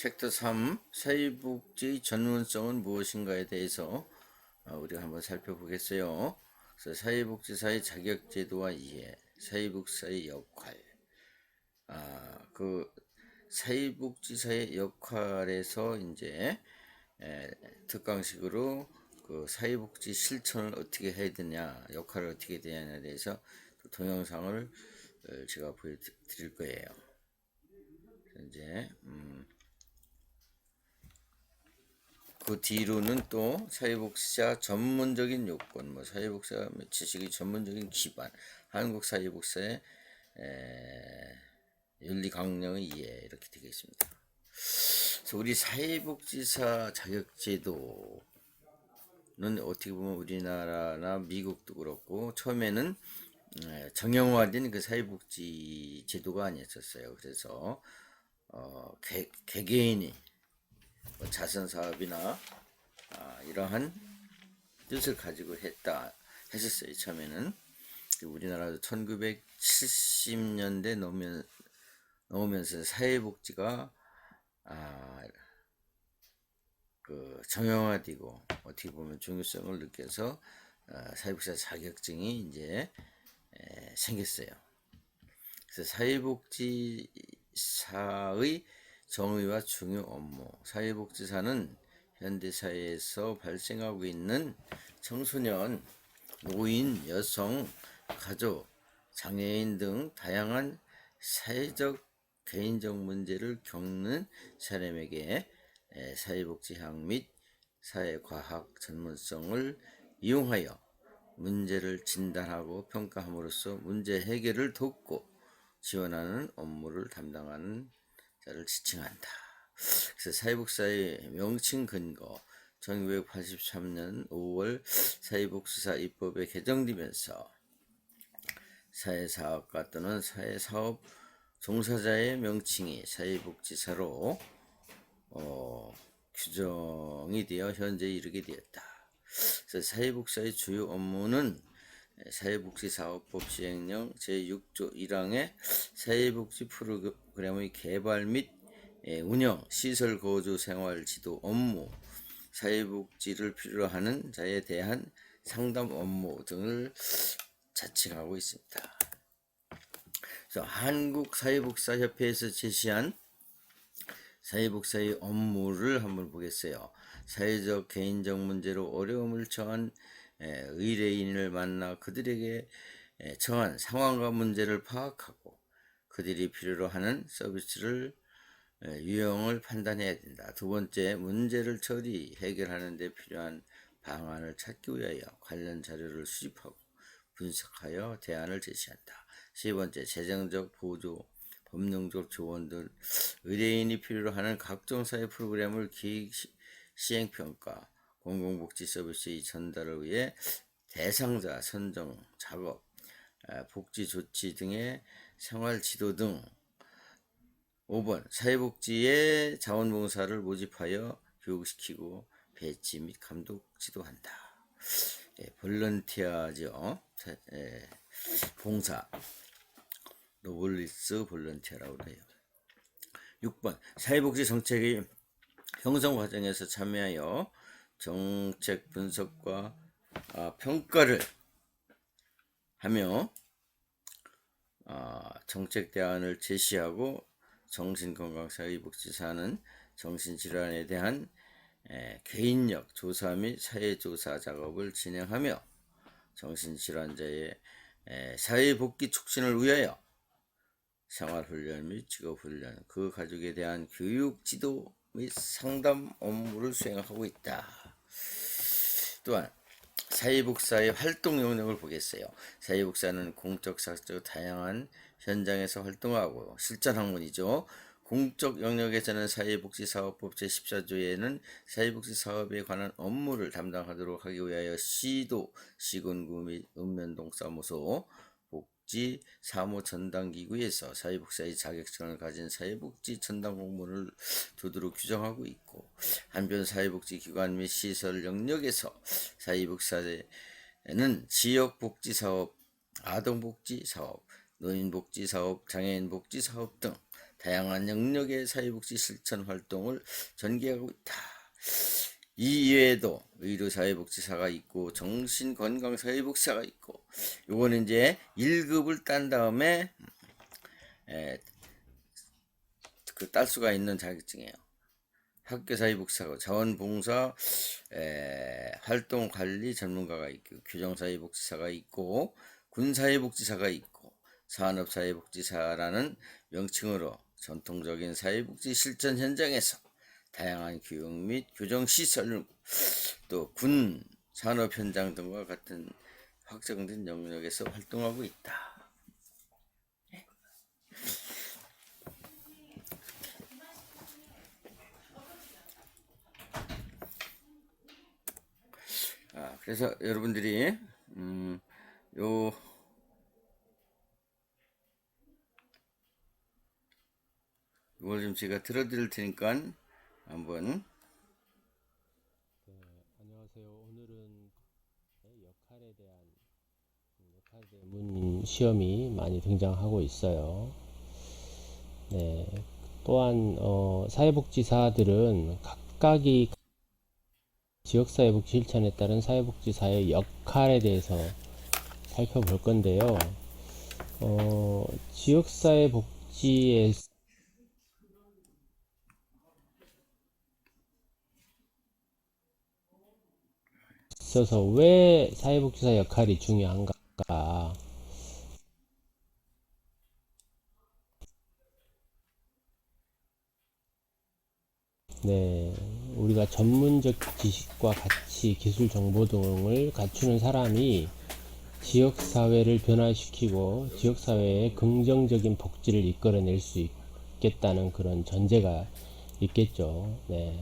챕터 3 사회복지 전문성은 무엇인가에 대해서 우리가 한번 살펴보겠어요. 그래서 사회복지사의 자격제도와 이해, 사회복지사의 역할, 그 사회복지사의 역할에서 이제 특강식으로 그 사회복지 실천을 어떻게 해야 되냐, 역할을 어떻게 해야 되냐에 대해서 동영상을 제가 보여드릴 거예요. 이제 그 뒤로는 또 사회복지사 전문적인 요건, 사회복지사 지식의 전문적인 기반, 한국 사회복지사의 윤리 강령의 이해 이렇게 되겠습니다. 그래서 우리 사회복지사 자격제도는 어떻게 보면 우리나라나 미국도 그렇고 처음에는 정형화된 그 사회복지 제도가 아니었었어요. 그래서 개개인이 자선 사업이나 이러한 뜻을 가지고 했었어요. 처음에는 우리나라도 1970년대 넘으면서 사회복지가 그 정형화되고 어떻게 보면 중요성을 느껴서 사회복지사 자격증이 이제 생겼어요. 그래서 사회복지사의 정의와 중요 업무. 사회복지사는 현대사회에서 발생하고 있는 청소년, 노인, 여성, 가족, 장애인 등 다양한 사회적, 개인적 문제를 겪는 사람에게 사회복지학 및 사회과학 전문성을 이용하여 문제를 진단하고 평가함으로써 문제 해결을 돕고 지원하는 업무를 담당하는 자를 지칭한다. 그래서 사회복지사의 명칭 근거 1983년 5월 사회복지사 입법에 개정되면서 사회사업가 또는 사회사업 종사자의 명칭이 사회복지사로 규정이 되어 현재 이르게 되었다. 그래서 사회복지사의 주요 업무는 사회복지사업법 시행령 제6조 1항의 사회복지 프로그램의 개발 및 운영, 시설 거주 생활 지도 업무, 사회복지를 필요로 하는 자에 대한 상담 업무 등을 자칭하고 있습니다. 그래서 한국사회복지사협회에서 제시한 사회복지사의 업무를 한번 보겠어요. 사회적 개인적 문제로 어려움을 처한 의뢰인을 만나 그들에게 처한 상황과 문제를 파악하고 그들이 필요로 하는 서비스를 유형을 판단해야 된다. 두 번째, 문제를 처리, 해결하는 데 필요한 방안을 찾기 위하여 관련 자료를 수집하고 분석하여 대안을 제시한다. 세 번째, 재정적 보조, 법령적 조언 등 의뢰인이 필요로 하는 각종 사회 프로그램을 기획, 시행 평가, 공공복지 서비스의 전달을 위해 대상자 선정 작업, 복지 조치 등의 생활 지도 등 5번 사회복지의 자원봉사를 모집하여 교육시키고 배치 및 감독 지도한다. 볼런티어죠. 봉사 노블리스 볼런티어라고 해요. 6번 사회복지 정책의 형성 과정에서 참여하여 정책 분석과 평가를 하며 정책 대안을 제시하고 정신건강사회복지사는 정신질환에 대한 개인력 조사 및 사회조사 작업을 진행하며 정신질환자의 사회복귀 촉진을 위하여 생활훈련 및 직업훈련, 그 가족에 대한 교육 지도 및 상담 업무를 수행하고 있다. 또한 사회복지사의 활동 영역을 보겠어요. 사회복지사는 공적, 사적 다양한 현장에서 활동하고 실전 학문이죠. 공적 영역에서는 사회복지사업법 제14조에는 사회복지사업에 관한 업무를 담당하도록 하기 위하여 시도, 시군구 및 읍면동사무소, 복지 사무 전담기구에서 사회복지사의 자격증을 가진 사회복지 전담 공무원을 두도록 규정하고 있고, 한편 사회복지기관 및 시설 영역에서 사회복지사는 지역복지사업, 아동복지사업, 노인복지사업, 장애인복지사업 등 다양한 영역의 사회복지 실천 활동을 전개하고 있다. 이 이외에도 의료사회복지사가 있고 정신건강사회복지사가 있고, 요거는 이제 1급을 딴 다음에 그 딸 수가 있는 자격증이에요. 학교사회복지사고 자원봉사 활동관리 전문가가 있고, 교정사회복지사가 있고, 군사회복지사가 있고, 산업사회복지사라는 명칭으로 전통적인 사회복지 실천 현장에서 다양한 교육 및 교정시설, 또 군 산업 현장 등과 같은 확정된 영역에서 활동하고 있다. 그래서 여러분들이 이걸 좀 제가 들어드릴 테니까 한번. 네, 안녕하세요. 오늘은 역할에 대한 문 시험이 많이 등장하고 있어요. 네, 또한 사회복지사들은 각각이 지역사회복지 실천에 따른 사회복지사의 역할에 대해서 살펴볼 건데요. 지역사회복지에 있어서 왜 사회복지사 역할이 중요한가? 네, 우리가 전문적 지식과 가치, 기술 정보 등을 갖추는 사람이 지역사회를 변화시키고 지역사회에 긍정적인 복지를 이끌어낼 수 있겠다는 그런 전제가 있겠죠. 네.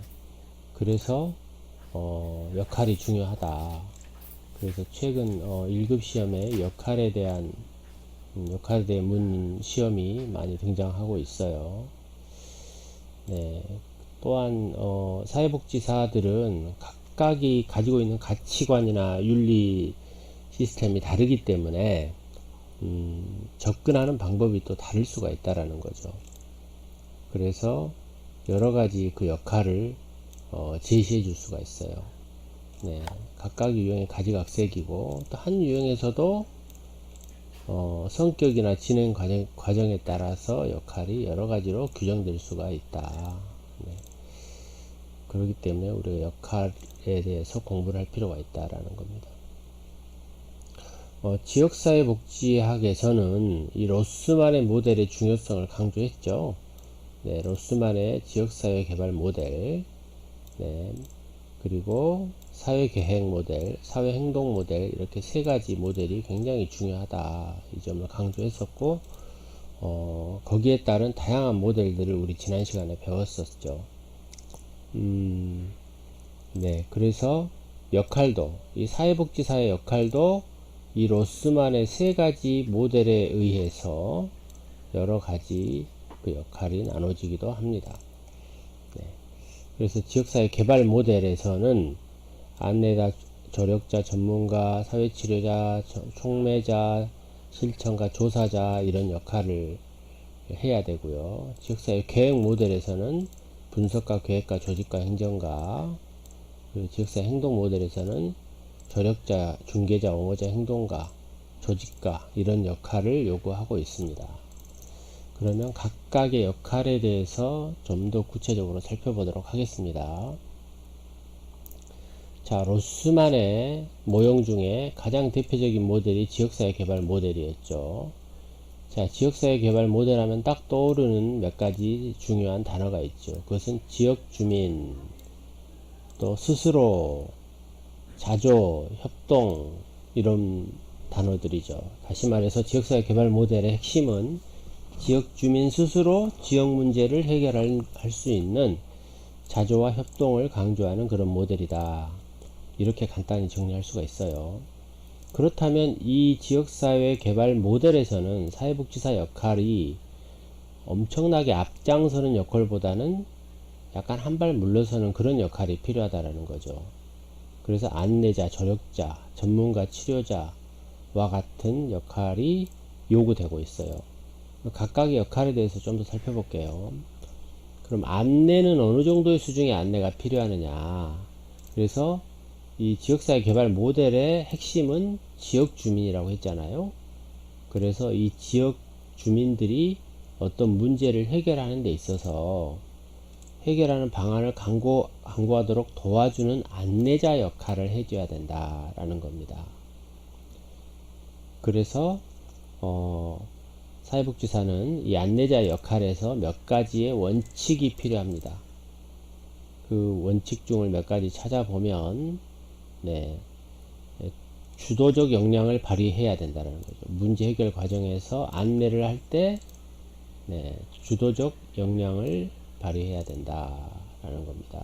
그래서 역할이 중요하다. 그래서 최근 1급 시험에 역할에 대한 문 시험이 많이 등장하고 있어요. 네. 또한 사회복지사들은 각각이 가지고 있는 가치관이나 윤리 시스템이 다르기 때문에 접근하는 방법이 또 다를 수가 있다라는 거죠. 그래서 여러 가지 그 역할을 제시해 줄 수가 있어요. 네, 각각 유형의 가지각색이고, 또 한 유형에서도 성격이나 진행 과정에 따라서 역할이 여러 가지로 규정될 수가 있다. 네. 그렇기 때문에 우리가 역할에 대해서 공부를 할 필요가 있다라는 겁니다. 지역사회복지학에서는 이 로스만의 모델의 중요성을 강조했죠. 네, 로스만의 지역사회 개발 모델, 네, 그리고 사회계획 모델, 사회행동 모델, 이렇게 세 가지 모델이 굉장히 중요하다, 이 점을 강조했었고, 거기에 따른 다양한 모델들을 우리 지난 시간에 배웠었죠. 네, 그래서 역할도, 이 사회복지사의 역할도 이 로스만의 세 가지 모델에 의해서 여러 가지 그 역할이 나눠지기도 합니다. 네. 그래서 지역사회 개발 모델에서는 안내자, 조력자, 전문가, 사회치료자, 촉매자, 실천가, 조사자, 이런 역할을 해야 되고요. 지역사회 계획 모델에서는 분석가, 계획가, 조직가, 행정가, 그리고 지역사회 행동 모델에서는 조력자, 중개자, 옹호자, 행동가, 조직가, 이런 역할을 요구하고 있습니다. 그러면 각각의 역할에 대해서 좀 더 구체적으로 살펴보도록 하겠습니다. 자, 로스만의 모형 중에 가장 대표적인 모델이 지역사회 개발 모델이었죠. 자, 지역사회 개발 모델 하면 딱 떠오르는 몇 가지 중요한 단어가 있죠. 그것은 지역주민, 또 스스로, 자조, 협동, 이런 단어들이죠. 다시 말해서 지역사회 개발 모델의 핵심은 지역주민 스스로 지역 문제를 해결할 수 있는 자조와 협동을 강조하는 그런 모델이다. 이렇게 간단히 정리할 수가 있어요. 그렇다면 이 지역사회 개발 모델에서는 사회복지사 역할이 엄청나게 앞장서는 역할보다는 약간 한 발 물러서는 그런 역할이 필요하다라는 거죠. 그래서 안내자, 조력자, 전문가, 치료자와 같은 역할이 요구되고 있어요. 각각의 역할에 대해서 좀 더 살펴볼게요. 그럼 안내는 어느 정도의 수준의 안내가 필요하느냐. 그래서 이 지역사회 개발 모델의 핵심은 지역 주민이라고 했잖아요. 그래서 이 지역 주민들이 어떤 문제를 해결하는 데 있어서 해결하는 방안을 강구하도록 도와주는 안내자 역할을 해줘야 된다라는 겁니다. 그래서 사회복지사는 이 안내자 역할에서 몇 가지의 원칙이 필요합니다. 그 원칙 중을 몇 가지 찾아보면 네, 주도적 역량을 발휘해야 된다는 거죠. 문제 해결 과정에서 안내를 할 때 네, 주도적 역량을 발휘해야 된다라는 겁니다.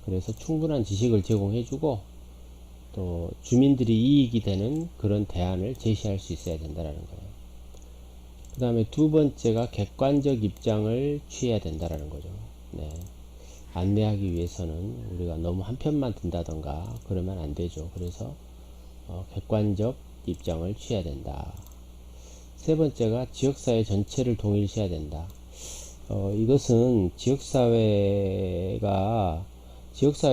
그래서 충분한 지식을 제공해주고 또 주민들이 이익이 되는 그런 대안을 제시할 수 있어야 된다는 거예요. 그 다음에 두 번째가 객관적 입장을 취해야 된다는 거죠. 네. 안내하기 위해서는 우리가 너무 한 편만 든다던가 그러면 안 되죠. 그래서 객관적 입장을 취해야 된다. 세 번째가 지역사회 전체를 동일시해야 된다. 이것은 지역사회에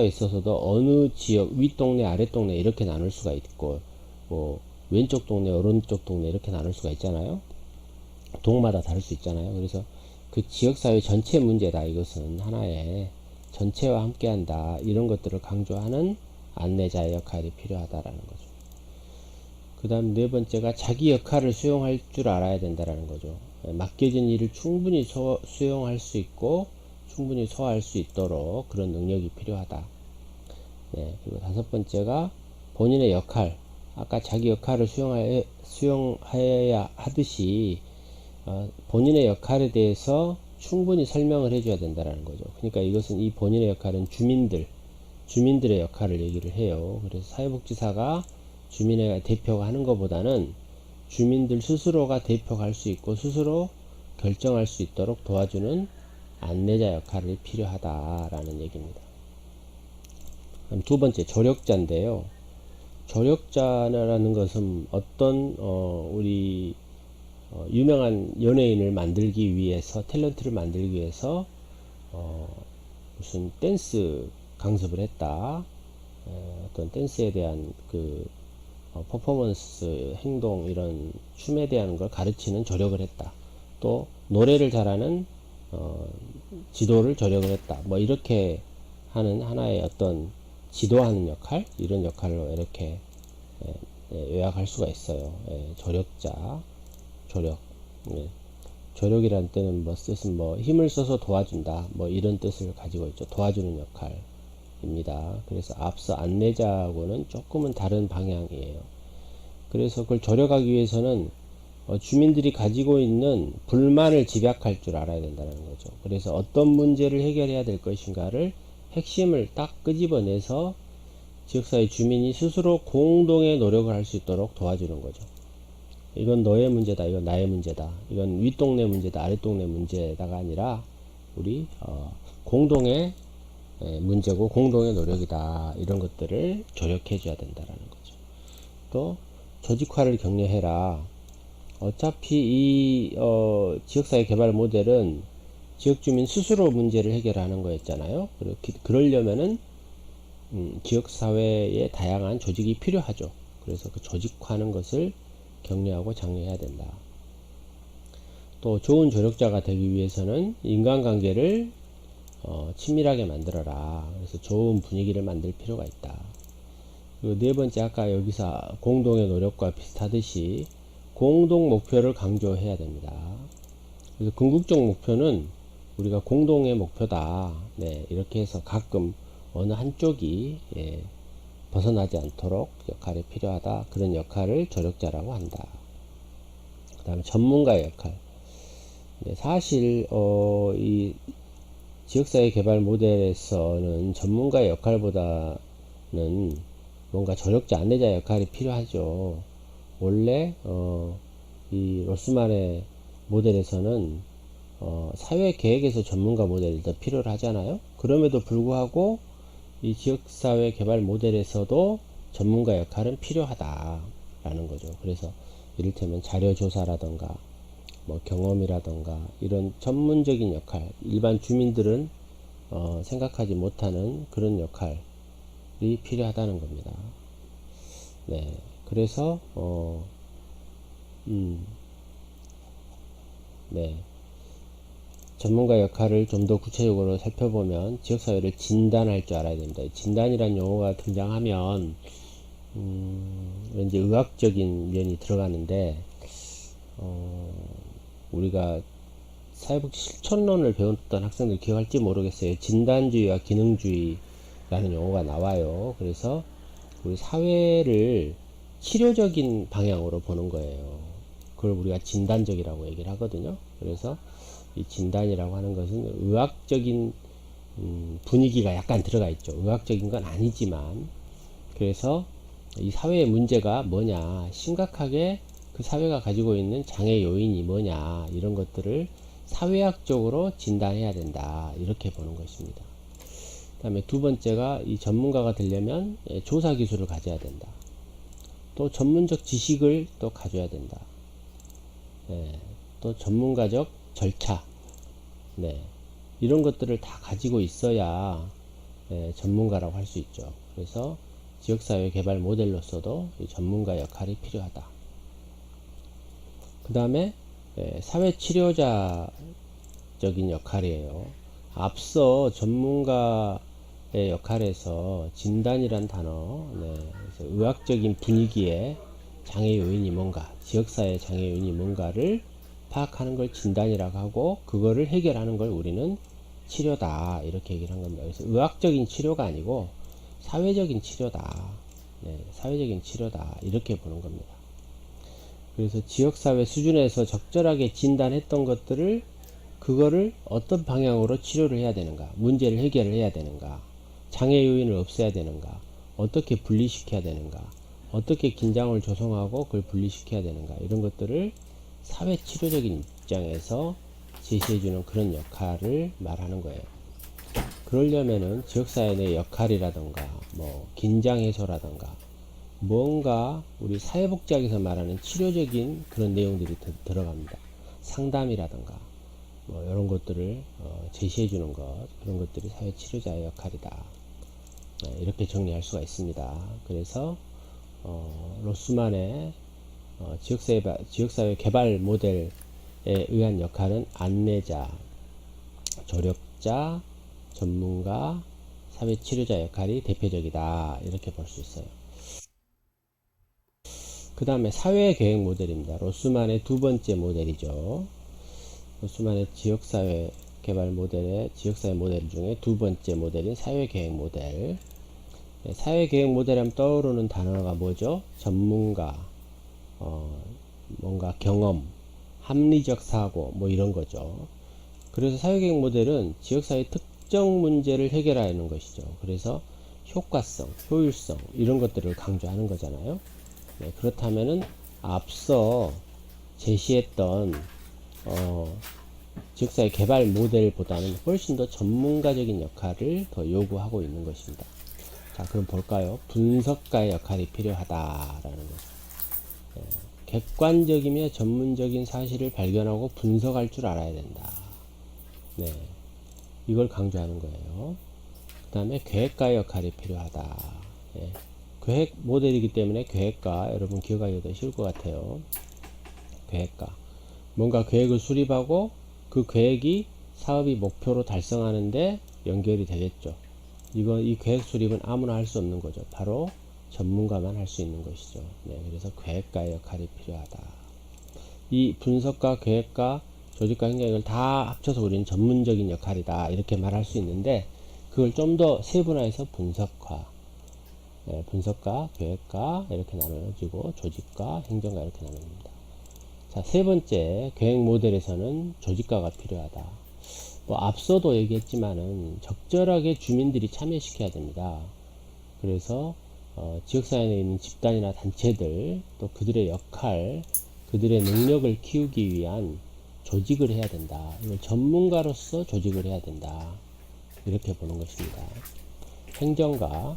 있어서도 어느 지역, 윗동네, 아랫동네 이렇게 나눌 수가 있고, 뭐, 왼쪽 동네, 오른쪽 동네 이렇게 나눌 수가 있잖아요. 동마다 다를 수 있잖아요. 그래서 그 지역사회 전체 문제다. 이것은 하나의 전체와 함께 한다. 이런 것들을 강조하는 안내자의 역할이 필요하다라는 거죠. 그 다음 네 번째가 자기 역할을 수용할 줄 알아야 된다라는 거죠. 맡겨진 일을 충분히 수용할 수 있고 충분히 소화할 수 있도록 그런 능력이 필요하다. 네, 그리고 다섯 번째가 본인의 역할, 아까 자기 역할을 수용해야 하듯이 본인의 역할에 대해서 충분히 설명을 해줘야 된다는 거죠. 그러니까 이것은 이 본인의 역할은 주민들의 역할을 얘기를 해요. 그래서 사회복지사가 주민의 대표가 하는 것보다는 주민들 스스로가 대표가 할 수 있고 스스로 결정할 수 있도록 도와주는 안내자 역할이 필요하다라는 얘기입니다. 그럼 두 번째 조력자인데요. 조력자라는 것은 어떤 우리 유명한 연예인을 만들기 위해서 탤런트를 만들기 위해서 무슨 댄스 강습을 했다. 어떤 댄스에 대한 그 퍼포먼스, 행동, 이런 춤에 대한 걸 가르치는 조력을 했다. 또 노래를 잘하는 지도를 조력을 했다. 뭐 이렇게 하는 하나의 어떤 지도하는 역할, 이런 역할로 이렇게 요약할 수가 있어요. 조력자, 조력. 조력이라는 뜻은 뜻은 힘을 써서 도와준다. 뭐 이런 뜻을 가지고 있죠. 도와주는 역할입니다. 그래서 앞서 안내자하고는 조금은 다른 방향이에요. 그래서 그걸 조력하기 위해서는 주민들이 가지고 있는 불만을 집약할 줄 알아야 된다는 거죠. 그래서 어떤 문제를 해결해야 될 것인가를 핵심을 딱 끄집어내서 지역사회 주민이 스스로 공동의 노력을 할 수 있도록 도와주는 거죠. 이건 너의 문제다, 이건 나의 문제다, 이건 윗동네 문제다, 아랫동네 문제다가 아니라 우리 공동의 문제고 공동의 노력이다. 이런 것들을 조력해 줘야 된다는 거죠. 또 조직화를 격려해라. 어차피 이 지역사회 개발 모델은 지역주민 스스로 문제를 해결하는 거였잖아요. 그러려면은 지역사회에 다양한 조직이 필요하죠. 그래서 그 조직화하는 것을 격려하고 장려해야 된다. 또 좋은 조력자가 되기 위해서는 인간관계를 친밀하게 만들어라. 그래서 좋은 분위기를 만들 필요가 있다. 그리고 네 번째, 아까 여기서 공동의 노력과 비슷하듯이 공동 목표를 강조해야 됩니다. 그래서 궁극적 목표는 우리가 공동의 목표다. 네, 이렇게 해서 가끔 어느 한쪽이 벗어나지 않도록 역할이 필요하다. 그런 역할을 조력자라고 한다. 그 다음에 전문가의 역할. 네, 사실 이 지역사회 개발 모델에서는 전문가의 역할보다는 뭔가 조력자, 안내자 역할이 필요하죠. 원래 이 로스만의 모델에서는 사회계획에서 전문가 모델이 더 필요를 하잖아요. 그럼에도 불구하고 이 지역사회 개발 모델에서도 전문가 역할은 필요하다라는 거죠. 그래서 이를테면 자료조사라던가 뭐 경험이라던가 이런 전문적인 역할, 일반 주민들은 생각하지 못하는 그런 역할이 필요하다는 겁니다. 네, 그래서 네, 전문가 역할을 좀 더 구체적으로 살펴보면 지역사회를 진단할 줄 알아야 됩니다. 진단이란 용어가 등장하면 왠지 의학적인 면이 들어가는데 우리가 사회복지 실천론을 배웠던 학생들 기억할지 모르겠어요. 진단주의와 기능주의라는 용어가 나와요. 그래서 우리 사회를 치료적인 방향으로 보는 거예요. 그걸 우리가 진단적이라고 얘기를 하거든요. 그래서 이 진단이라고 하는 것은 의학적인 분위기가 약간 들어가 있죠. 의학적인 건 아니지만, 그래서 이 사회의 문제가 뭐냐, 심각하게 그 사회가 가지고 있는 장애 요인이 뭐냐, 이런 것들을 사회학적으로 진단해야 된다, 이렇게 보는 것입니다. 그 다음에 두 번째가, 이 전문가가 되려면 조사 기술을 가져야 된다. 또 전문적 지식을 또 가져야 된다. 또 전문가적 절차, 이런 것들을 다 가지고 있어야 전문가라고 할 수 있죠. 그래서 지역사회 개발 모델로서도 이 전문가 역할이 필요하다. 그 다음에 사회치료자적인 역할이에요. 앞서 전문가의 역할에서 진단이란 단어, 그래서 의학적인 분위기에 장애 요인이 뭔가, 지역사회 장애 요인이 뭔가를 파악하는 걸 진단이라고 하고, 그거를 해결하는 걸 우리는 치료다, 이렇게 얘기를 한 겁니다. 그래서 의학적인 치료가 아니고 사회적인 치료다, 사회적인 치료다, 이렇게 보는 겁니다. 그래서 지역사회 수준에서 적절하게 진단했던 것들을, 그거를 어떤 방향으로 치료를 해야 되는가, 문제를 해결을 해야 되는가, 장애 요인을 없애야 되는가, 어떻게 분리시켜야 되는가, 어떻게 긴장을 조성하고 그걸 분리시켜야 되는가, 이런 것들을 사회치료적인 입장에서 제시해주는 그런 역할을 말하는 거예요. 그러려면은 지역사회 내 역할이라던가 뭐 긴장 해소라던가 뭔가 우리 사회복지학에서 말하는 치료적인 그런 내용들이 들어갑니다. 상담이라던가 뭐 이런 것들을 제시해 주는 것, 그런 것들이 사회치료자의 역할이다, 이렇게 정리할 수가 있습니다. 그래서 로스만의 지역사회 개발 모델에 의한 역할은 안내자, 조력자, 전문가, 사회치료자 역할이 대표적이다, 이렇게 볼 수 있어요. 그 다음에 사회계획 모델입니다. 로스만의 두 번째 모델이죠. 로스만의 지역사회 개발 모델의 지역사회 모델 중에 두 번째 모델인 사회계획 모델. 사회계획 모델하면 떠오르는 단어가 뭐죠? 전문가, 뭔가 경험, 합리적 사고, 뭐 이런 거죠. 그래서 사회계획 모델은 지역사회 특정 문제를 해결하는 것이죠. 그래서 효과성, 효율성, 이런 것들을 강조하는 거잖아요. 그렇다면은 앞서 제시했던 지역사회 개발 모델보다는 훨씬 더 전문가적인 역할을 더 요구하고 있는 것입니다. 자, 그럼 볼까요? 분석가의 역할이 필요하다라는 거죠. 객관적이며 전문적인 사실을 발견하고 분석할 줄 알아야 된다. 이걸 강조하는 거예요. 그 다음에 계획가의 역할이 필요하다. 계획 모델이기 때문에 계획가, 여러분 기억하기가 더 쉬울 것 같아요. 계획가. 뭔가 계획을 수립하고 그 계획이 사업이 목표로 달성하는데 연결이 되겠죠. 이 계획 수립은 아무나 할 수 없는 거죠. 바로 전문가만 할 수 있는 것이죠. 그래서 계획가의 역할이 필요하다. 이 분석가, 계획가, 조직과 행정, 이걸 다 합쳐서 우리는 전문적인 역할이다, 이렇게 말할 수 있는데, 그걸 좀 더 세분화해서 분석가, 계획가 이렇게 나눠지고, 조직가, 행정가 이렇게 나눕니다. 자, 세 번째 계획 모델에서는 조직가가 필요하다. 뭐 앞서도 얘기했지만은 적절하게 주민들이 참여시켜야 됩니다. 그래서 지역사회에 있는 집단이나 단체들, 또 그들의 역할, 그들의 능력을 키우기 위한 조직을 해야 된다. 이걸 전문가로서 조직을 해야 된다, 이렇게 보는 것입니다. 행정가,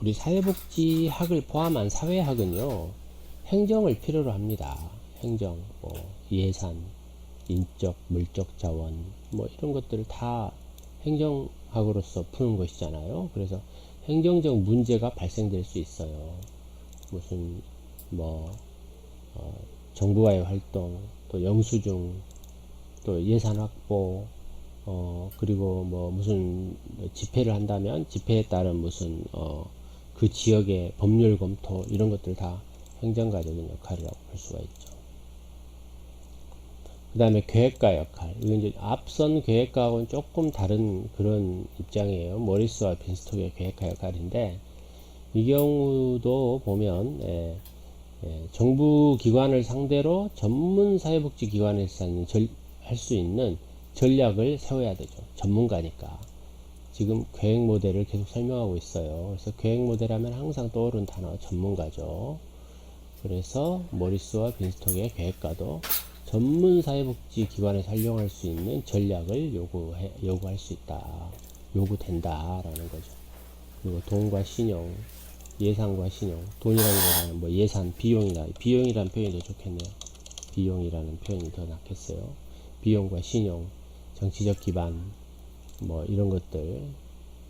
우리 사회복지학을 포함한 사회학은요, 행정을 필요로 합니다. 행정, 뭐 예산, 인적, 물적 자원, 뭐 이런 것들을 다 행정학으로서 푸는 것이잖아요. 그래서 행정적 문제가 발생될 수 있어요. 무슨 뭐 정부와의 활동, 또 영수증, 또 예산 확보, 그리고 뭐 무슨 집회를 한다면 집회에 따른 무슨 그 지역의 법률 검토 이런 것들 다 행정가적인 역할이라고 볼 수가 있죠. 그 다음에 계획가 역할. 이건 이제 앞선 계획가하고는 조금 다른 그런 입장이에요. 모리스와 빈스톡의 계획가 역할인데, 이 경우도 보면, 정부 기관을 상대로 전문 사회복지 기관에서 할 수 있는 전략을 세워야 되죠. 전문가니까. 지금 계획 모델을 계속 설명하고 있어요. 그래서 계획 모델 하면 항상 떠오르는 단어 전문가죠. 그래서 모리스와 빈스톡의 계획가도 전문 사회복지 기관에서 활용할 수 있는 전략을 요구할 수 있다. 요구된다라는 거죠. 그리고 돈과 신용, 예산과 신용, 돈이라는 거는 뭐 예산, 비용이라는 표현이 더 좋겠네요. 비용이라는 표현이 더 낫겠어요. 비용과 신용, 정치적 기반, 뭐 이런 것들,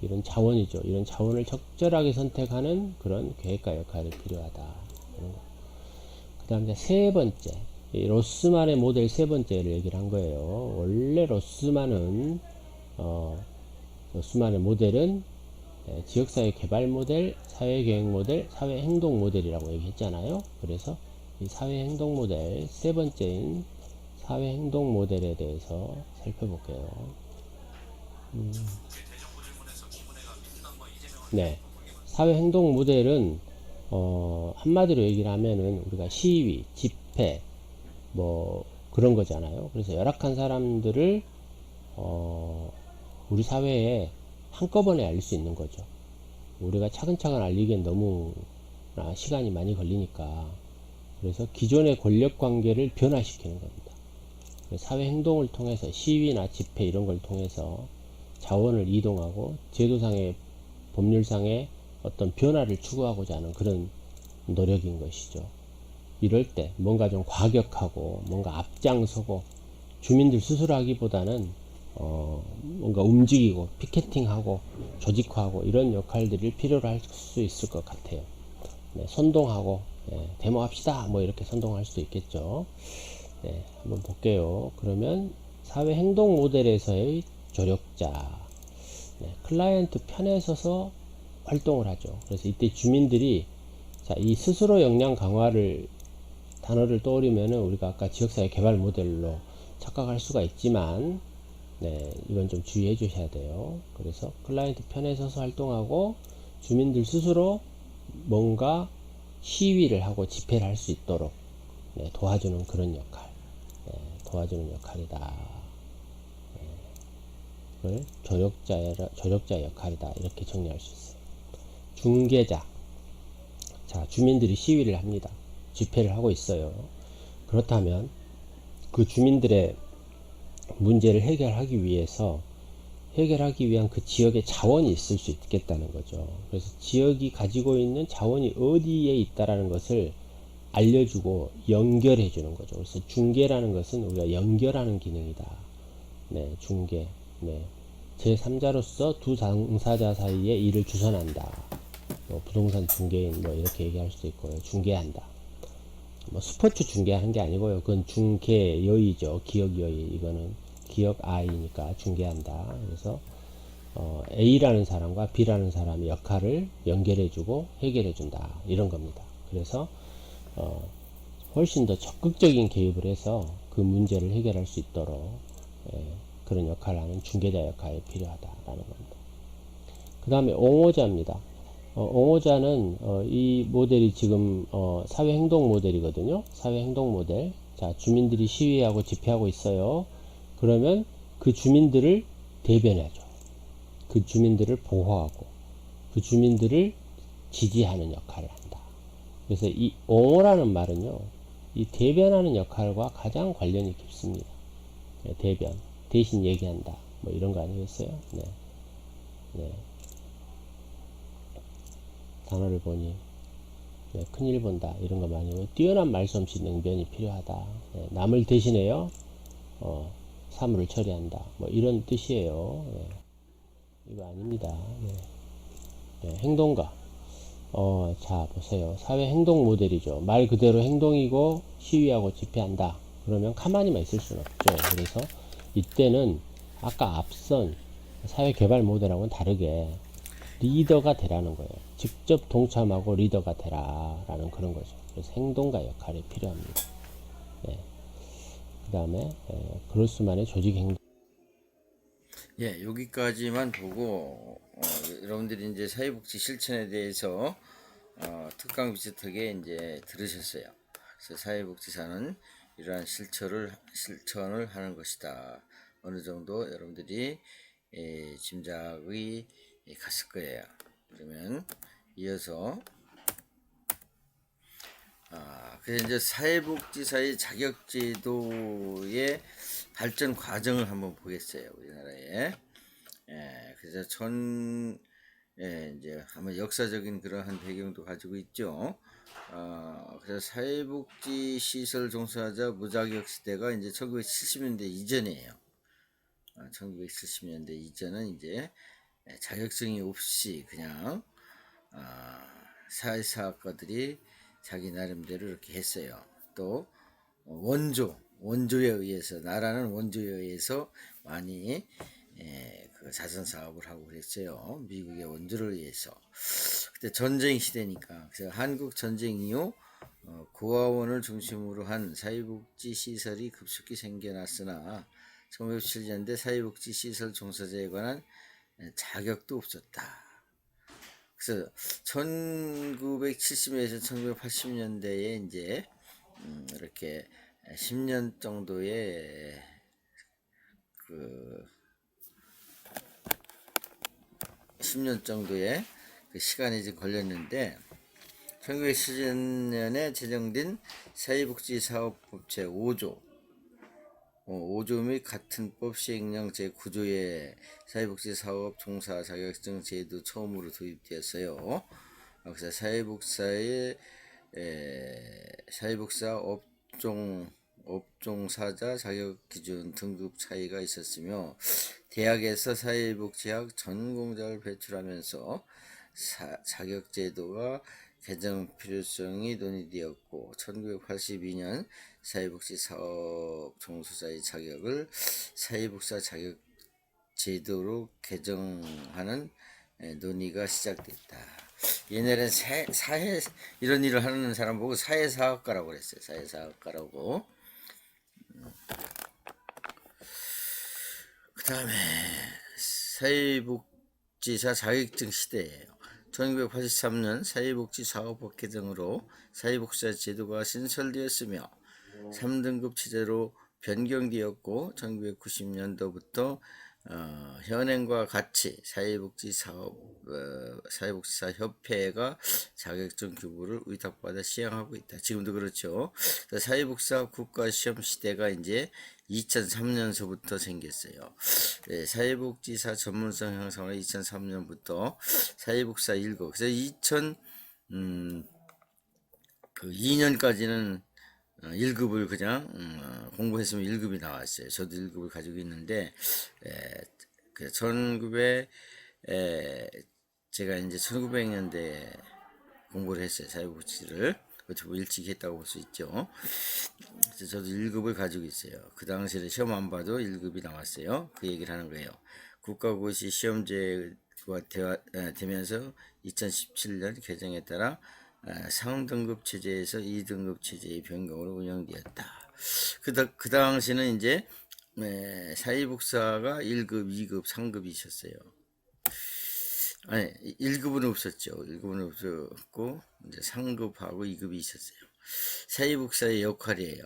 이런 자원이죠. 이런 자원을 적절하게 선택하는 그런 계획가 역할이 필요하다. 그 다음에 세 번째, 로스만의 모델 세 번째를 얘기를 한 거예요. 원래 로스만의 모델은 지역사회 개발 모델, 사회계획 모델, 사회행동 모델이라고 얘기했잖아요. 그래서 이 사회행동 모델 세 번째인 사회행동 모델에 대해서 살펴볼게요. 네, 사회행동 모델은 한마디로 얘기를 하면은 우리가 시위, 집회, 뭐 그런 거잖아요. 그래서 열악한 사람들을 우리 사회에 한꺼번에 알릴 수 있는 거죠. 우리가 차근차근 알리기엔 너무 시간이 많이 걸리니까. 그래서 기존의 권력 관계를 변화시키는 겁니다. 사회 행동을 통해서 시위나 집회 이런 걸 통해서 자원을 이동하고 제도상의 법률상의 어떤 변화를 추구하고자 하는 그런 노력인 것이죠. 이럴 때 뭔가 좀 과격하고 뭔가 앞장서고 주민들 스스로 하기보다는 뭔가 움직이고 피켓팅하고 조직화하고 이런 역할들을 필요로 할 수 있을 것 같아요. 네, 선동하고 데모합시다 뭐 이렇게 선동할 수도 있겠죠. 네, 한번 볼게요. 그러면 사회 행동 모델에서의 조력자, 클라이언트 편에 서서 활동을 하죠. 그래서 이때 주민들이 이 스스로 역량 강화를 단어를 떠올리면은 우리가 아까 지역사회 개발 모델로 착각할 수가 있지만, 이건 좀 주의해 주셔야 돼요. 그래서 클라이언트 편에 서서 활동하고 주민들 스스로 뭔가 시위를 하고 집회를 할 수 있도록 도와주는 그런 역할, 도와주는 역할이다. 그걸 조력자 역할이다. 이렇게 정리할 수 있어요. 중개자. 자, 주민들이 시위를 합니다. 집회를 하고 있어요. 그렇다면 그 주민들의 문제를 해결하기 위한 그 지역에 자원이 있을 수 있겠다는 거죠. 그래서 지역이 가지고 있는 자원이 어디에 있다라는 것을 알려주고 연결해 주는 거죠. 그래서 중개라는 것은 우리가 연결하는 기능이다. 중개. 제3자로서 두 당사자 사이에 일을 주선한다. 뭐 부동산 중개인 뭐 이렇게 얘기할 수도 있고요. 중개한다. 뭐 스포츠 중개하는 게 아니고요. 그건 중개여의죠. 기억여의. 이거는 기억 아이니까 중개한다. 그래서 A라는 사람과 B라는 사람의 역할을 연결해주고 해결해준다. 이런 겁니다. 그래서 훨씬 더 적극적인 개입을 해서 그 문제를 해결할 수 있도록 그런 역할을 하는 중개자 역할이 필요하다라는 겁니다. 그 다음에 옹호자입니다. 옹호자는 이 모델이 지금 사회행동 모델이거든요. 사회행동 모델. 자, 주민들이 시위하고 집회하고 있어요. 그러면 그 주민들을 대변해줘. 그 주민들을 보호하고 그 주민들을 지지하는 역할을 한다. 그래서 이 옹호라는 말은요, 이 대변하는 역할과 가장 관련이 깊습니다. 대변, 대신 얘기한다. 뭐 이런 거 아니겠어요? 단어를 보니 네, 큰일 본다 이런 거 많이 오고 뛰어난 말솜씨 능변이 필요하다. 네, 남을 대신해요 사물을 처리한다 뭐 이런 뜻이에요. 네, 이거 아닙니다. 네. 네, 행동가 자 보세요. 사회 행동 모델이죠. 말 그대로 행동이고 시위하고 집회한다. 그러면 가만히만 있을 수는 없죠. 그래서 이때는 아까 앞선 사회 개발 모델하고는 다르게 리더가 되라는 거예요. 직접 동참하고 리더가 되라라는 그런 거죠. 그래서 행동가 역할이 필요합니다. 네. 그 다음에 그로스만의 조직 행동. 예, 여기까지만 보고 여러분들이 이제 사회복지 실천에 대해서 특강 비슷하게 이제 들으셨어요. 그래서 사회복지사는 이러한 실천을 하는 것이다. 어느 정도 여러분들이 짐작이 갔을 거예요. 그러면 이어서 그래서 이제 사회복지사의 자격제도의 발전 과정을 한번 보겠어요. 우리나라에. 그래서 이제 한번 역사적인 그러한 배경도 가지고 있죠. 그래서 사회복지 시설 종사자 무자격 시대가 이제 1970년대 이전이에요. 1970년대 이전은 이제 자격증이 없이 그냥 사회사학과들이 자기 나름대로 이렇게 했어요. 또 원조에 의해서 나라는 원조에 의해서 많이 그 자선 사업을 하고 그랬어요. 미국의 원조를 위해서. 그때 전쟁 시대니까 그래서 한국 전쟁 이후 고아원을 중심으로 한 사회복지 시설이 급속히 생겨났으나 1970년대 사회복지 시설 종사자에 관한 자격도 없었다. 그래서 1970년에서 1980년대에 이제 이렇게 10년 정도의 그 10년 정도의 그 시간이 이제 걸렸는데 1970년에 제정된 사회복지사업법 제5조 5조 및 같은 법 시행령 제9조에 사회복지사업 종사 자격증 제도 처음으로 도입되었어요. 그래서 사회복사 업종사자 자격 기준 등급 차이가 있었으며 대학에서 사회복지학 전공자를 배출하면서 자격 제도가 개정 필요성이 논의되었고 1982년 사회복지 사업 종사자의 자격을 사회복사 자격 제도로 개정하는 논의가 시작됐다. 옛날엔 사회 이런 일을 하는 사람 보고 사회사학과라고 그랬어요. 사회사학과라고. 그 다음에 사회복지사 자격증 시대예요. 1983년 사회복지사업법 개정으로 사회복지사 제도가 신설되었으며 3등급 체제로 변경되었고 1990년도부터 현행과 같이 사회복지사 협회가 자격증 교부를 위탁받아 시행하고 있다. 지금도 그렇죠. 사회복지사 국가시험 시대가 이제 2003년서부터 생겼어요. 네, 사회복지사 전문성 형성을 2003년부터 사회복지사 1급. 그래서 2년까지는 1급을 그냥 공부했으면 1급이 나왔어요. 저도 1급을 가지고 있는데 제가 이제 1900년대에 공부를 했어요. 사회복지를. 어떻게 보면 일찍 했다고 볼 수 있죠. 그래서 저도 1급을 가지고 있어요. 그 당시에 시험 안 봐도 1급이 나왔어요. 그 얘기를 하는 거예요. 국가고시 시험제가 되면서 2017년 개정에 따라 상등급 체제에서 2등급 체제의 변경으로 운영되었다. 그 당시는 이제 사회복사가 1급, 2급, 3급이 있었어요. 아니, 1급은 없었죠. 1급은 없었고 이제 3급하고 2급이 있었어요. 사회복사의 역할이에요.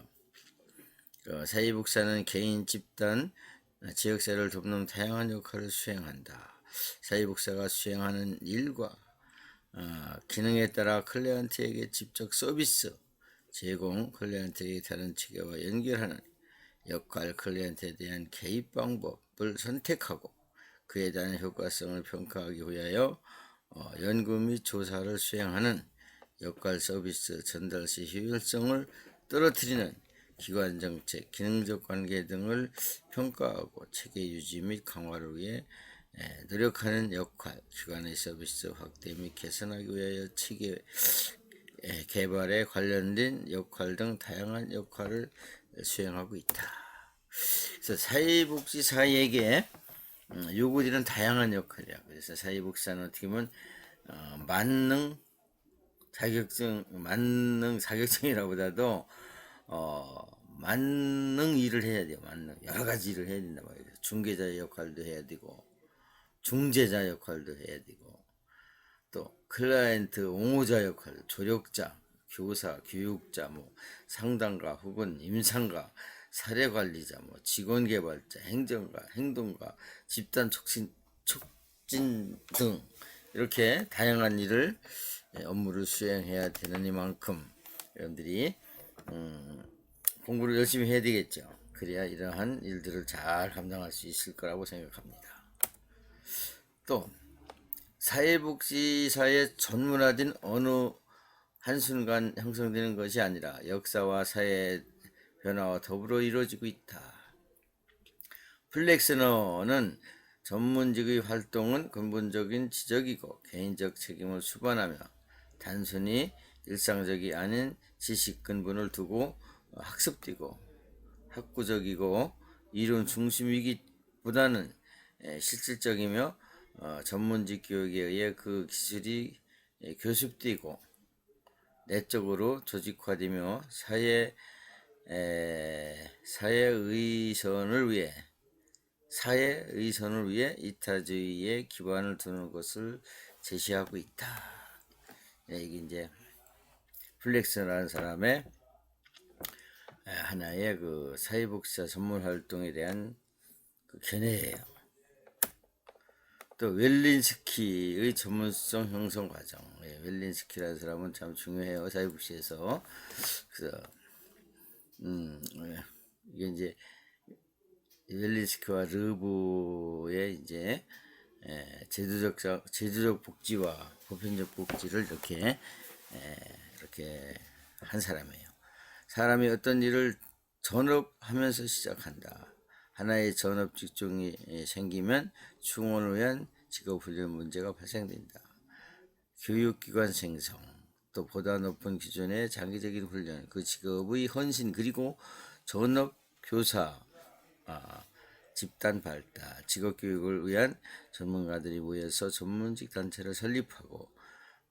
사회복사는 개인, 집단, 지역사회를 돕는 다양한 역할을 수행한다. 사회복사가 수행하는 일과 기능에 따라 클리언트에게 직접 서비스 제공, 클리언트에게 다른 체계와 연결하는 역할, 클리언트에 대한 개입 방법을 선택하고 그에 대한 효과성을 평가하기 위하여 연구 및 조사를 수행하는 역할 서비스 전달 시 효율성을 떨어뜨리는 기관 정책, 기능적 관계 등을 평가하고 체계 유지 및 강화를 위해 노력하는 역할, 기관의 서비스 확대 및 개선하기 위하여 체계 개발에 관련된 역할 등 다양한 역할을 수행하고 있다. 그래서 사회복지사에게 요구되는 다양한 역할이야. 그래서 사회복지사는 어떻게 보면 만능 자격증이라보다도 만능 일을 해야 돼요. 만능 여러 가지 일을 해야 된다 말이에요. 중개자 역할도 해야 되고, 중재자 역할도 해야 되고, 또 클라이언트 옹호자 역할, 조력자, 교사, 교육자, 뭐 상담가 혹은 임상가, 사례관리자, 뭐 직원개발자, 행정가, 행동가, 집단 촉진 등 이렇게 다양한 일을 업무를 수행해야 되느니만큼 여러분들이 공부를 열심히 해야 되겠죠. 그래야 이러한 일들을 잘 감당할 수 있을 거라고 생각합니다. 또 사회복지사의 전문화된 어느 한순간 형성되는 것이 아니라 역사와 사회 변화와 더불어 이루어지고 있다. 플렉스너는 전문직의 활동은 근본적인 지적이고 개인적 책임을 수반하며 단순히 일상적이 아닌 지식 근본을 두고 학습되고 학구적이고 이론 중심이기보다는 실질적이며 전문직 교육에 의해 그 기술이 교습되고 내적으로 조직화되며 사회의선을 위해 이타주의에 기반을 두는 것을 제시하고 있다. 이게 이제 플렉스라는 사람의 하나의 그 사회복지사 전문 활동에 대한 그 견해예요. 또 웰린스키의 전문성 형성 과정. 웰린스키라는 사람은 참 중요해요. 사회복지에서. 그래서 이게 이제 웰린스키와 르브의 이제 제도적 복지와 보편적 복지를 이렇게 한 사람이에요. 사람이 어떤 일을 전업하면서 시작한다. 하나의 전업 직종이 생기면 충원을 위한 직업훈련 문제가 발생된다. 교육기관 생성, 또 보다 높은 기준의 장기적인 훈련, 그 직업의 헌신, 그리고 전업 교사, 집단 발달, 직업교육을 위한 전문가들이 모여서 전문직 단체를 설립하고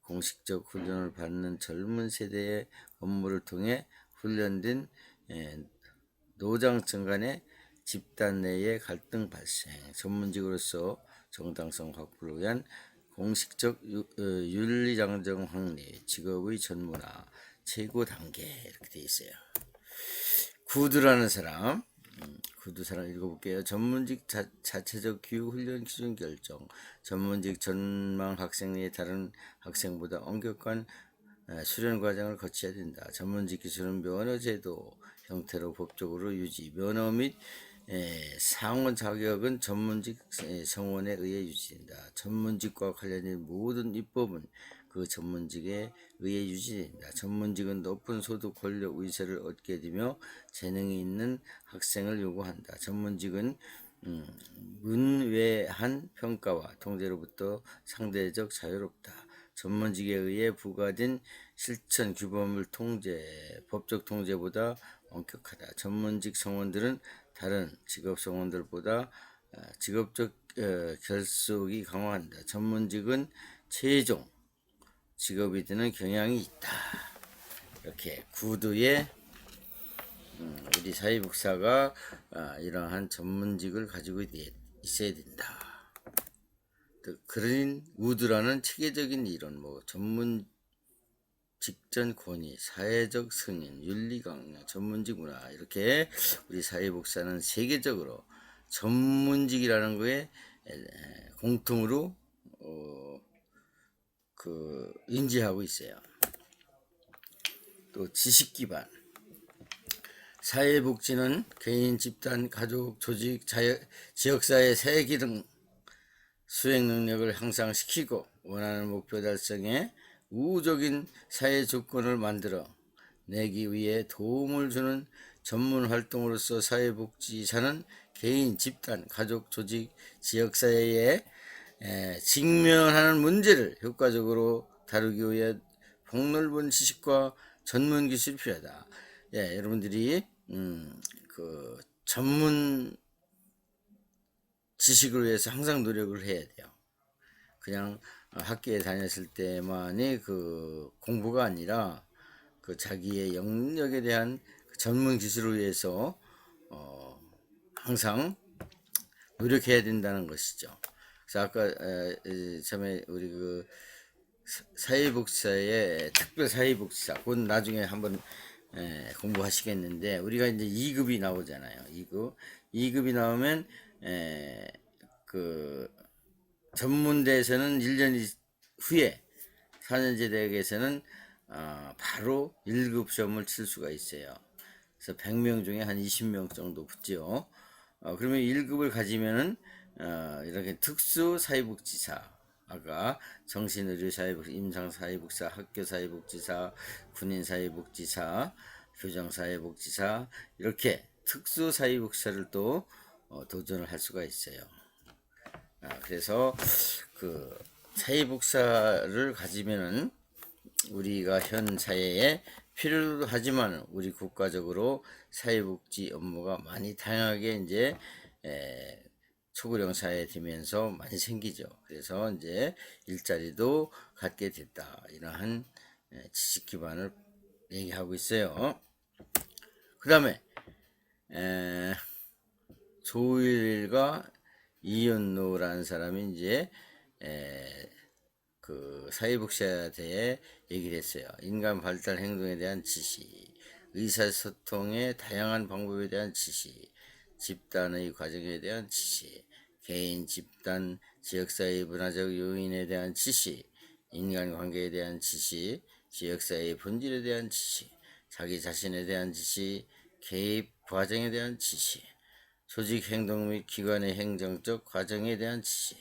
공식적 훈련을 받는 젊은 세대의 업무를 통해 훈련된 노장층 간의 집단 내의 갈등 발생, 전문직으로서 정당성 확보를 위한 공식적 윤리장정 확립, 직업의 전문화, 최고 단계 이렇게 되어 있어요. 구드라는 사람, 구두 사람 읽어볼게요. 전문직 자체적 교육 훈련 기준 결정, 전문직 전망 학생의 다른 학생보다 엄격한 수련 과정을 거쳐야 된다. 전문직 기술은 면허 제도 형태로 법적으로 유지, 면허 및 상원 자격은 전문직 성원에 의해 유지된다. 전문직과 관련된 모든 입법은 그 전문직에 의해 유지된다. 전문직은 높은 소득, 권력, 위세를 얻게 되며 재능이 있는 학생을 요구한다. 전문직은 문외한 평가와 통제로부터 상대적 자유롭다. 전문직에 의해 부과된 실천 규범을 법적 통제보다 엄격하다. 전문직 성원들은 다른 직업 성원들보다 직업적 결속이 강화한다. 전문직은 최종 직업이 되는 경향이 있다. 이렇게 구두에 우리 사회복지사가 이러한 전문직을 가지고 있어야 된다. 그린 우드라는 체계적인 이론, 전문 직전 권위, 사회적 승인, 윤리 강령, 전문직 문화, 이렇게 우리 사회복지사는 세계적으로 전문직이라는 거에 공통으로 인지하고 있어요. 또 지식 기반, 사회복지는 개인, 집단, 가족, 조직, 지역사회 세 기능 수행 능력을 향상시키고 원하는 목표 달성에 우호적인 사회 조건을 만들어 내기 위해 도움을 주는 전문 활동으로서 사회복지사는 개인, 집단, 가족, 조직, 지역사회에 직면하는 문제를 효과적으로 다루기 위해 폭넓은 지식과 전문 기술이 필요하다. 예, 여러분들이 그 전문 지식을 위해서 항상 노력을 해야 돼요. 그냥 학교에 다녔을 때만이 그 공부가 아니라 그 자기의 영역에 대한 전문 기술을 위해서 항상 노력해야 된다는 것이죠. 그래서 아까 처음에 우리 그 사회복지사의 특별 사회복지사 곧 나중에 한번 공부하시겠는데 우리가 이제 2급이 나오잖아요. 2급이 나오면 그 전문대에서는 1년 후에 4년제 대학에서는 바로 1급 시험을 칠 수가 있어요. 그래서 100명 중에 한 20명 정도 붙죠. 그러면 1급을 가지면은 이렇게 특수 사회복지사, 아까 정신의료사회복지사, 임상사회복지사, 학교사회복지사, 군인사회복지사, 교정사회복지사 이렇게 특수 사회복지사를 또 도전을 할 수가 있어요. 그래서 그 사회복지사를 가지면은 우리가 현 사회에 필요도 하지만 우리 국가적으로 사회복지 업무가 많이 다양하게 이제 초고령 사회 되면서 많이 생기죠. 그래서 이제 일자리도 갖게 됐다. 이러한 지식 기반을 얘기하고 있어요. 그 다음에 조일과 이윤노라는 사람이 이제 그 사회복지사에 대해 얘기를 했어요. 인간 발달 행동에 대한 지식, 의사소통의 다양한 방법에 대한 지식, 집단의 과정에 대한 지식, 개인, 집단, 지역사회의 문화적 요인에 대한 지식, 인간관계에 대한 지식, 지역사회의 본질에 대한 지식, 자기 자신에 대한 지식, 개입 과정에 대한 지식, 조직 행동 및 기관의 행정적 과정에 대한 지식,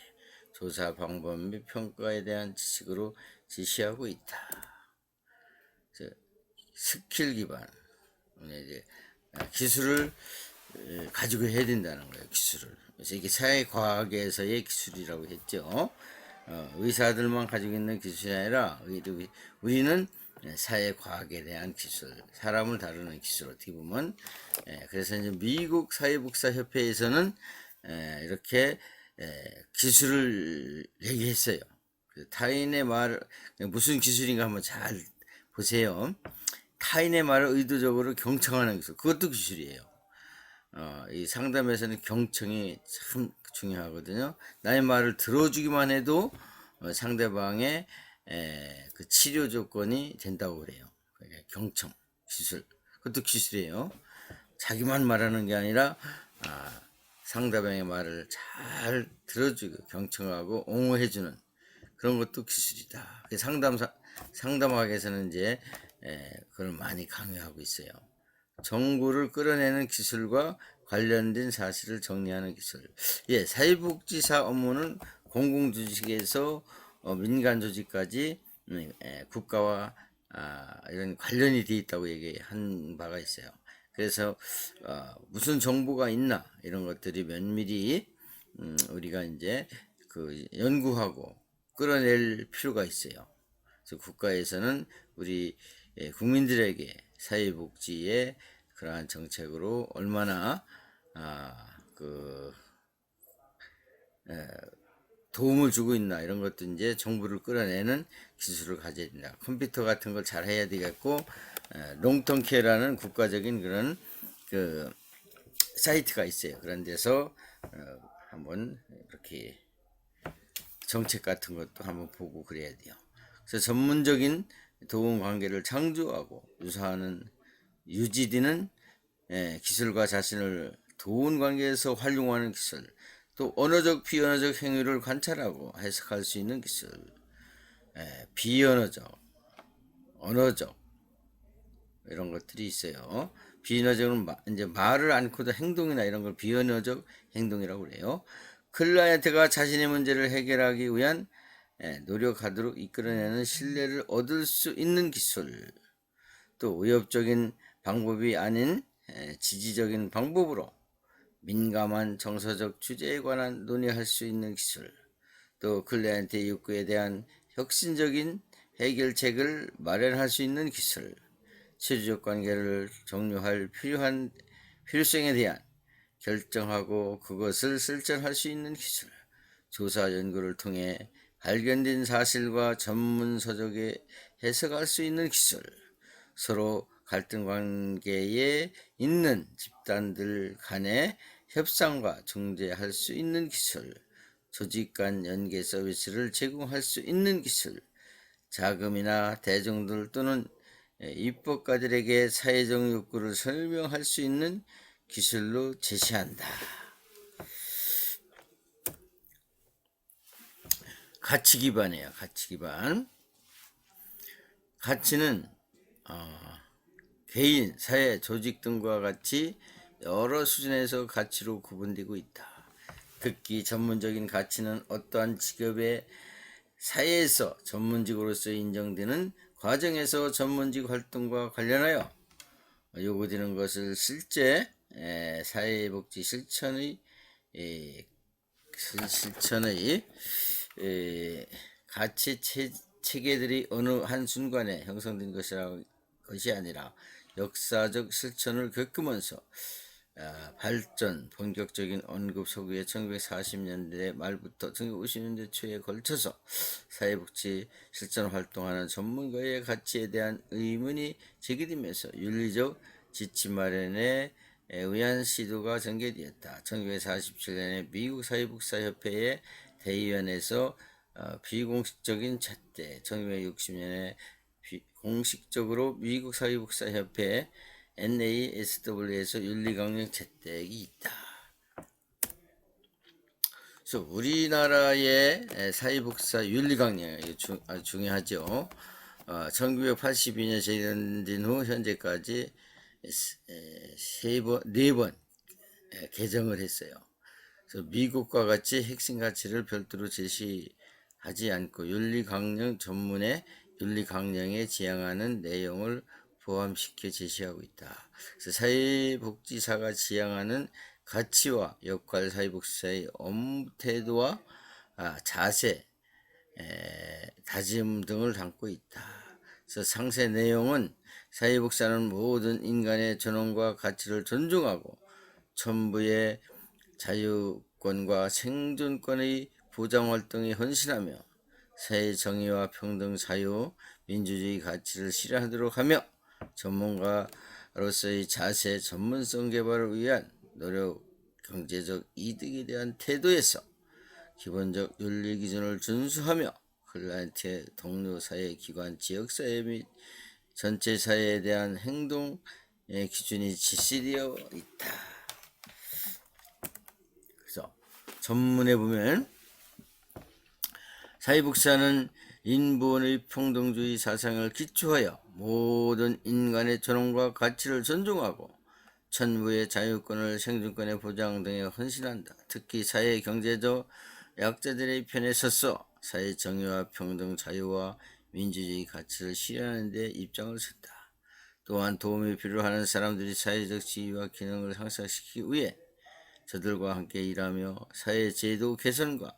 조사 방법 및 평가에 대한 지식으로 지시하고 있다. 스킬 기반, 이제 기술을 가지고 해야 된다는 거예요. 기술을. 그래서 이게 사회과학에서의 기술이라고 했죠. 의사들만 가지고 있는 기술이 아니라 우리는 사회과학에 대한 기술, 사람을 다루는 기술 어떻게 보면 그래서 이제 미국 사회복지사 협회에서는 이렇게 기술을 얘기했어요. 타인의 말 무슨 기술인가 한번 잘 보세요. 타인의 말을 의도적으로 경청하는 기술, 그것도 기술이에요. 이 상담에서는 경청이 참 중요하거든요. 나의 말을 들어주기만 해도 상대방의 그 치료 조건이 된다고 그래요. 그러니까 경청 기술, 그것도 기술이에요. 자기만 말하는 게 아니라 상대방의 말을 잘 들어주고 경청하고 옹호해주는 그런 것도 기술이다. 상담학에서는 이제 그걸 많이 강요하고 있어요. 정보를 끌어내는 기술과 관련된 사실을 정리하는 기술. 예, 사회복지사 업무는 공공조직에서 민간 조직까지 국가와 이런 관련이 되어 있다고 얘기한 바가 있어요. 그래서 무슨 정보가 있나 이런 것들이 면밀히 우리가 이제 그 연구하고 끌어낼 필요가 있어요. 그래서 국가에서는 우리 국민들에게 사회복지의 그러한 정책으로 얼마나 그 도움을 주고 있나 이런 것도 이제 정보를 끌어내는 기술을 가져야 된다. 컴퓨터 같은 걸 잘 해야 되겠고 롱텀케어라는 국가적인 그런 그 사이트가 있어요. 그런 데서 한번 이렇게 정책 같은 것도 한번 보고 그래야 돼요. 그래서 전문적인 도움 관계를 창조하고 유지되는 기술과 자신을 도움 관계에서 활용하는 기술, 또 언어적 비언어적 행위를 관찰하고 해석할 수 있는 기술, 비언어적, 언어적 이런 것들이 있어요. 비언어적은 이제 말을 않고도 행동이나 이런 걸 비언어적 행동이라고 그래요. 클라이언트가 자신의 문제를 해결하기 위한 노력하도록 이끌어내는 신뢰를 얻을 수 있는 기술, 또 의협적인 방법이 아닌 지지적인 방법으로 민감한 정서적 주제에 관한 논의할 수 있는 기술, 또 클라이언트의 욕구에 대한 혁신적인 해결책을 마련할 수 있는 기술, 체류적 관계를 종료할 필요성에 대한 결정하고 그것을 실천할 수 있는 기술, 조사 연구를 통해 발견된 사실과 전문 서적에 해석할 수 있는 기술, 서로 갈등 관계에 있는 집단들 간의 협상과 중재할 수 있는 기술, 조직 간 연계 서비스를 제공할 수 있는 기술, 자금이나 대중들 또는 입법가들에게 사회적 욕구를 설명할 수 있는 기술로 제시한다. 가치 기반이에요. 가치 기반. 가치는 개인, 사회, 조직 등과 같이 여러 수준에서 가치로 구분되고 있다. 특히 전문적인 가치는 어떠한 직업의 사회에서 전문직으로서 인정되는 과정에서 전문직 활동과 관련하여 요구되는 것을 실제 사회복지 실천의 가치 체계들이 어느 한순간에 형성된 것이 아니라 역사적 실천을 겪으면서 발전, 본격적인 언급 속에 1940년대 말부터 1950년대 초에 걸쳐서 사회복지 실천 활동하는 전문가의 가치에 대한 의문이 제기되면서 윤리적 지침 마련에 의한 시도가 전개되었다. 1947년에 미국 사회복지사협회의 대의원에서 비공식적인 잣대, 1960년에 공식적으로 미국 사회복지사협회 NASW에서 윤리강령 채택이 있다. 그래서 우리나라의 사회복지사 윤리강령 아주 중요하죠. 1982년 제정된 후 현재까지 네 번 개정을 했어요. 그래서 미국과 같이 핵심 가치를 별도로 제시하지 않고 윤리강령 전문의 윤리강령에 지향하는 내용을 포함시켜 제시하고 있다. 그래서 사회복지사가 지향하는 가치와 역할, 사회복지사의 업무 태도와 자세, 다짐 등을 담고 있다. 그래서 상세 내용은 사회복지사는 모든 인간의 존엄과 가치를 존중하고 천부의 자유권과 생존권의 보장 활동에 헌신하며 사회 정의와 평등, 자유, 민주주의 가치를 실현하도록 하며 전문가로서의 자세, 전문성 개발을 위한 노력, 경제적 이득에 대한 태도에서 기본적 윤리 기준을 준수하며 클라이언트의 동료 사회 기관, 지역사회 및 전체 사회에 대한 행동 기준이 지시되어 있다. 그래서 전문에 보면 사회복지사는 인본의 평등주의 사상을 기초하여 모든 인간의 존엄과 가치를 존중하고 천부의 자유권을 생존권의 보장 등에 헌신한다. 특히 사회 경제적 약자들의 편에 서서 사회 정의와 평등, 자유와 민주주의 가치를 실현하는 데 입장을 섰다. 또한 도움이 필요하는 사람들이 사회적 지위와 기능을 향상시키기 위해 저들과 함께 일하며 사회 제도 개선과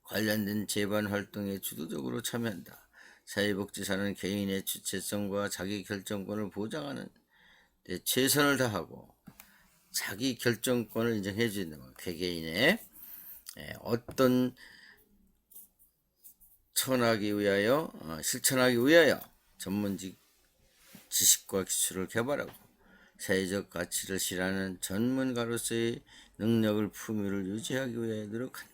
관련된 재반 활동에 주도적으로 참여한다. 사회복지사는 개인의 주체성과 자기 결정권을 보장하는 데 최선을 다하고 자기 결정권을 인정해 주는 것, 개개인의 어떤 실천하기 위하여 전문직 지식과 기술을 개발하고 사회적 가치를 실현하는 전문가로서의 능력을 품위를 유지하기 위해 노력한다.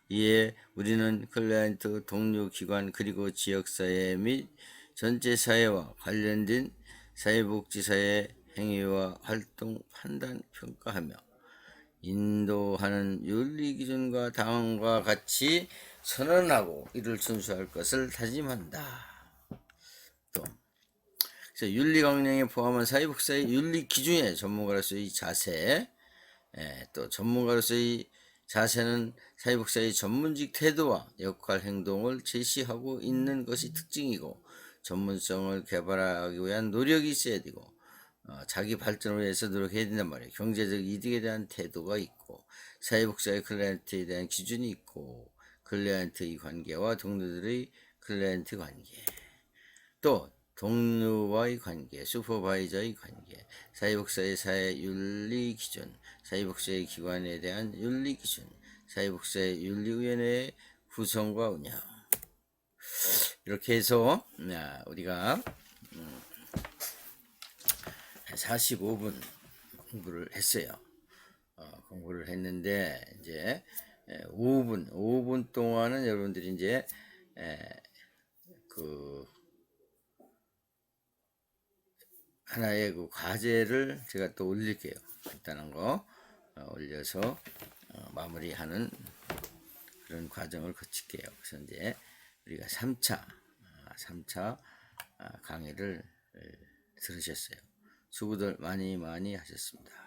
이에 우리는 클라이언트, 동료 기관 그리고 지역사회 및 전체 사회와 관련된 사회복지사의 행위와 활동 판단 평가하며 인도하는 윤리기준과 다음과 같이 선언하고 이를 준수할 것을 다짐한다. 또 그래서 윤리강령에 포함한 사회복지사의 윤리기준의 전문가로서의 자세, 또 전문가로서의 자세는 사회복지사의 전문직 태도와 역할 행동을 제시하고 있는 것이 특징이고 전문성을 개발하기 위한 노력이 있어야 되고 자기 발전을 위해서 노력해야 된단 말이에요. 경제적 이득에 대한 태도가 있고 사회복지사의 클라이언트에 대한 기준이 있고 클라이언트의 관계와 동료들의 클라이언트 관계 또 동료와의 관계, 슈퍼바이저의 관계, 사회복지사의 사회윤리 기준, 사회복지사의 기관에 대한 윤리 기준, 사회복지사의 윤리위원회의 구성과 운영 이렇게 해서 우리가 45분 공부를 했어요. 공부를 했는데 이제 5분 동안은 여러분들이 이제 그 하나의 그 과제를 제가 또 올릴게요. 간단한 거 올려서 마무리하는 그런 과정을 거칠게요. 그래서 이제 우리가 3차 강의를 들으셨어요. 수고들 많이 하셨습니다.